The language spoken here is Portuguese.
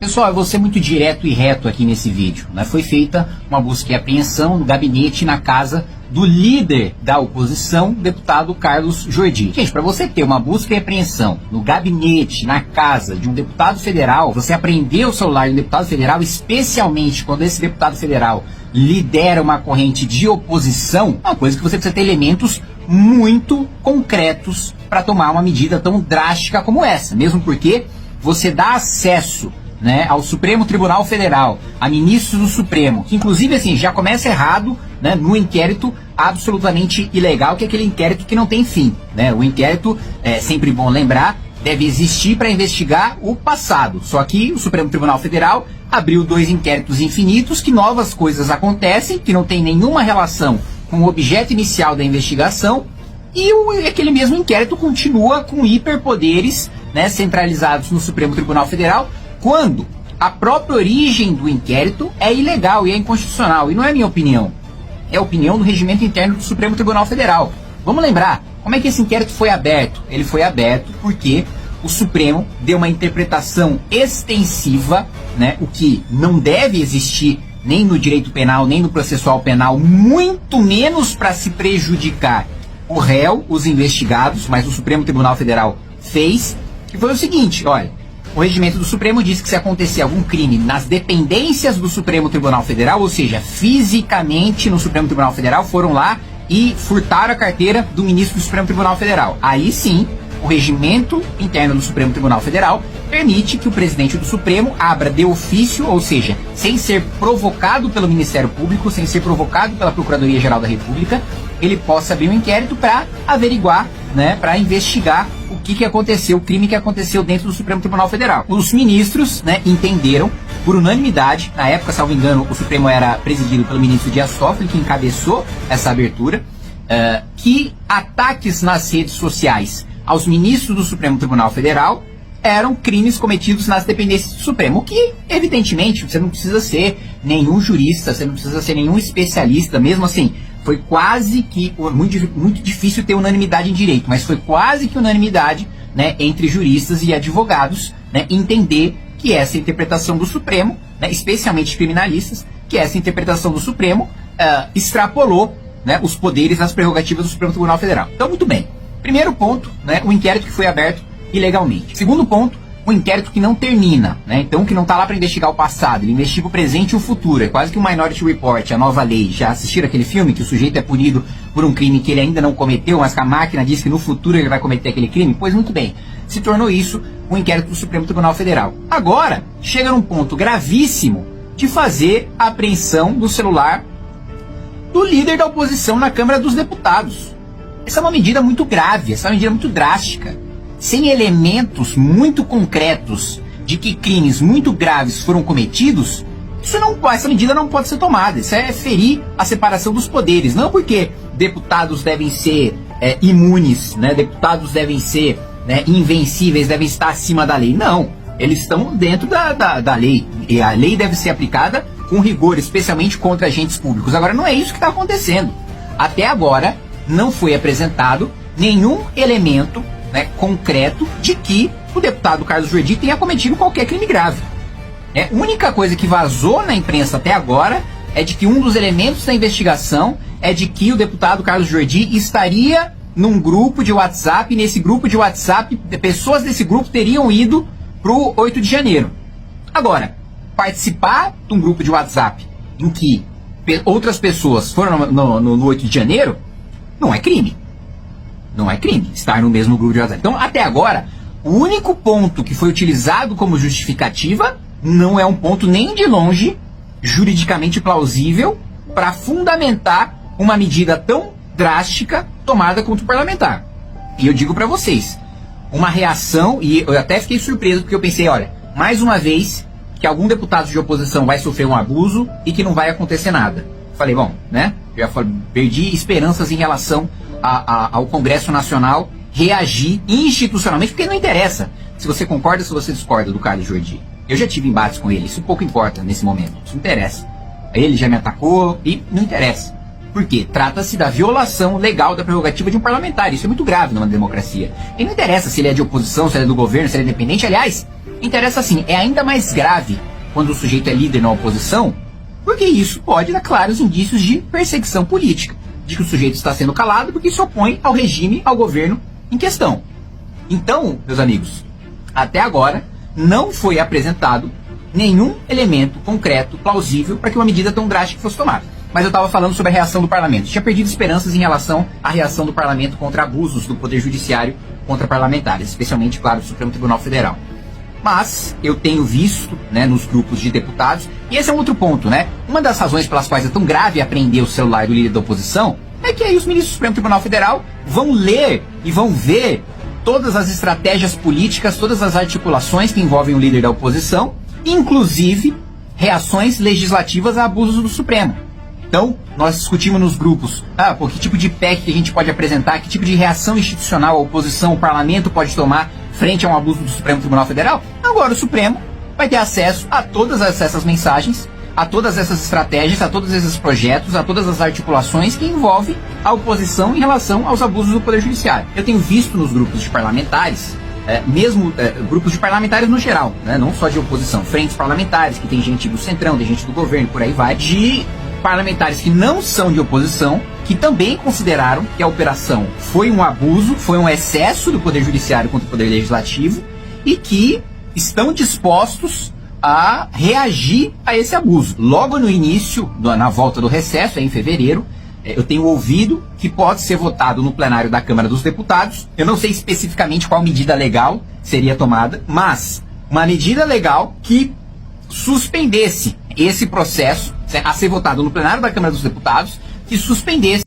Pessoal, eu vou ser muito direto e reto aqui nesse vídeo, né? Foi feita uma busca e apreensão no gabinete e na casa do líder da oposição, deputado Carlos Jordi. Gente, para você ter uma busca e apreensão no gabinete, na casa de um deputado federal, você apreender o celular de um deputado federal, especialmente quando esse deputado federal lidera uma corrente de oposição, é uma coisa que você precisa ter elementos muito concretos para tomar uma medida tão drástica como essa. Mesmo porque você dá acesso, né, ao Supremo Tribunal Federal, a ministros do Supremo, que inclusive assim já começa errado, né, no inquérito absolutamente ilegal, que é aquele inquérito que não tem fim, né? O inquérito, é sempre bom lembrar, deve existir para investigar o passado. Só que o Supremo Tribunal Federal abriu 2 inquéritos infinitos, que novas coisas acontecem, que não tem nenhuma relação com o objeto inicial da investigação, e aquele mesmo inquérito continua com hiperpoderes, né, centralizados no Supremo Tribunal Federal, quando a própria origem do inquérito é ilegal e é inconstitucional. E não é minha opinião, é a opinião do regimento interno do Supremo Tribunal Federal. Vamos lembrar, como é que esse inquérito foi aberto? Ele foi aberto porque o Supremo deu uma interpretação extensiva, né, o que não deve existir nem no direito penal, nem no processual penal, muito menos para se prejudicar o réu, os investigados, mas o Supremo Tribunal Federal fez, que foi o seguinte: olha, o regimento do Supremo diz que se acontecer algum crime nas dependências do Supremo Tribunal Federal, ou seja, fisicamente no Supremo Tribunal Federal, foram lá e furtaram a carteira do ministro do Supremo Tribunal Federal. Aí sim, o regimento interno do Supremo Tribunal Federal permite que o presidente do Supremo abra de ofício, ou seja, sem ser provocado pelo Ministério Público, sem ser provocado pela Procuradoria-Geral da República, ele possa abrir um inquérito para averiguar, né, para investigar o que aconteceu, o crime que aconteceu dentro do Supremo Tribunal Federal. Os ministros, né, entenderam, por unanimidade, na época, salvo engano, o Supremo era presidido pelo ministro Dias Toffoli, que encabeçou essa abertura, que ataques nas redes sociais aos ministros do Supremo Tribunal Federal eram crimes cometidos nas dependências do Supremo, o que, evidentemente, você não precisa ser nenhum jurista, você não precisa ser nenhum especialista, mesmo assim, foi quase que, muito difícil ter unanimidade em direito, mas foi quase que unanimidade, né, entre juristas e advogados, né, entender que essa interpretação do Supremo, né, especialmente criminalistas, que essa interpretação do Supremo extrapolou, né, os poderes, as prerrogativas do Supremo Tribunal Federal. Então, muito bem. Primeiro ponto, né, o inquérito que foi aberto ilegalmente. Segundo ponto, um inquérito que não termina, né? Então, que não está lá para investigar o passado, ele investiga o presente e o futuro. É quase que um Minority Report, a nova lei. Já assistiram aquele filme que o sujeito é punido por um crime que ele ainda não cometeu, mas que a máquina diz que no futuro ele vai cometer aquele crime? Pois muito bem, se tornou isso um inquérito do Supremo Tribunal Federal. Agora, chega num ponto gravíssimo de fazer a apreensão do celular do líder da oposição na Câmara dos Deputados. Essa é uma medida muito grave, essa é uma medida muito drástica. Sem elementos muito concretos de que crimes muito graves foram cometidos, essa medida não pode ser tomada. Isso é ferir a separação dos poderes. Não porque deputados devem ser imunes, né? Deputados devem ser, né, invencíveis, devem estar acima da lei. Não, eles estão dentro da lei. E a lei deve ser aplicada com rigor, especialmente contra agentes públicos. Agora, não é isso que está acontecendo. Até agora, não foi apresentado nenhum elemento, né, concreto de que o deputado Carlos Jordi tenha cometido qualquer crime grave. A única coisa que vazou na imprensa até agora é de que um dos elementos da investigação é de que o deputado Carlos Jordi estaria num grupo de WhatsApp, e nesse grupo de WhatsApp, pessoas desse grupo teriam ido pro 8 de janeiro. Agora, participar de um grupo de WhatsApp em que outras pessoas foram no 8 de janeiro não é crime. Não é crime estar no mesmo grupo de WhatsApp. Então, até agora, o único ponto que foi utilizado como justificativa não é um ponto nem de longe juridicamente plausível para fundamentar uma medida tão drástica tomada contra o parlamentar. E eu digo para vocês, uma reação, e eu até fiquei surpreso porque eu pensei, olha, mais uma vez que algum deputado de oposição vai sofrer um abuso e que não vai acontecer nada. Falei, bom, né? Já perdi esperanças em relação ao Congresso Nacional reagir institucionalmente, porque não interessa se você concorda ou se você discorda do Carlos Jordi. Eu já tive embates com ele, isso pouco importa nesse momento, isso não interessa. Ele já me atacou e não interessa. Por quê? Trata-se da violação legal da prerrogativa de um parlamentar, isso é muito grave numa democracia. E não interessa se ele é de oposição, se ele é do governo, se ele é independente, aliás, Interessa assim, é ainda mais grave quando o sujeito é líder na oposição, porque isso pode dar claros indícios de perseguição política, de que o sujeito está sendo calado porque se opõe ao regime, ao governo em questão. Então, meus amigos, até agora não foi apresentado nenhum elemento concreto, plausível, para que uma medida tão drástica fosse tomada. Mas eu estava falando sobre a reação do parlamento. Tinha perdido esperanças em relação à reação do parlamento contra abusos do Poder Judiciário contra parlamentares, especialmente, claro, do Supremo Tribunal Federal. Mas eu tenho visto, né, nos grupos de deputados, e esse é um outro ponto, né? Uma das razões pelas quais é tão grave apreender o celular do líder da oposição é que aí os ministros do Supremo Tribunal Federal vão ler e vão ver todas as estratégias políticas, todas as articulações que envolvem o líder da oposição, inclusive reações legislativas a abusos do Supremo. Então, nós discutimos nos grupos, que tipo de PEC que a gente pode apresentar, que tipo de reação institucional a oposição, o parlamento pode tomar frente a um abuso do Supremo Tribunal Federal. Agora o Supremo vai ter acesso a todas essas mensagens, a todas essas estratégias, a todos esses projetos, a todas as articulações que envolvem a oposição em relação aos abusos do Poder Judiciário. Eu tenho visto nos grupos de parlamentares, grupos de parlamentares no geral, né, não só de oposição, frentes parlamentares, que tem gente do Centrão, tem gente do governo, por aí vai, de parlamentares que não são de oposição, que também consideraram que a operação foi um abuso, foi um excesso do Poder Judiciário contra o Poder Legislativo e que estão dispostos a reagir a esse abuso. Logo no início, na volta do recesso, em fevereiro, eu tenho ouvido que pode ser votado no plenário da Câmara dos Deputados. Eu não sei especificamente qual medida legal seria tomada, mas uma medida legal que suspendesse esse processo a ser votado no plenário da Câmara dos Deputados, que suspendesse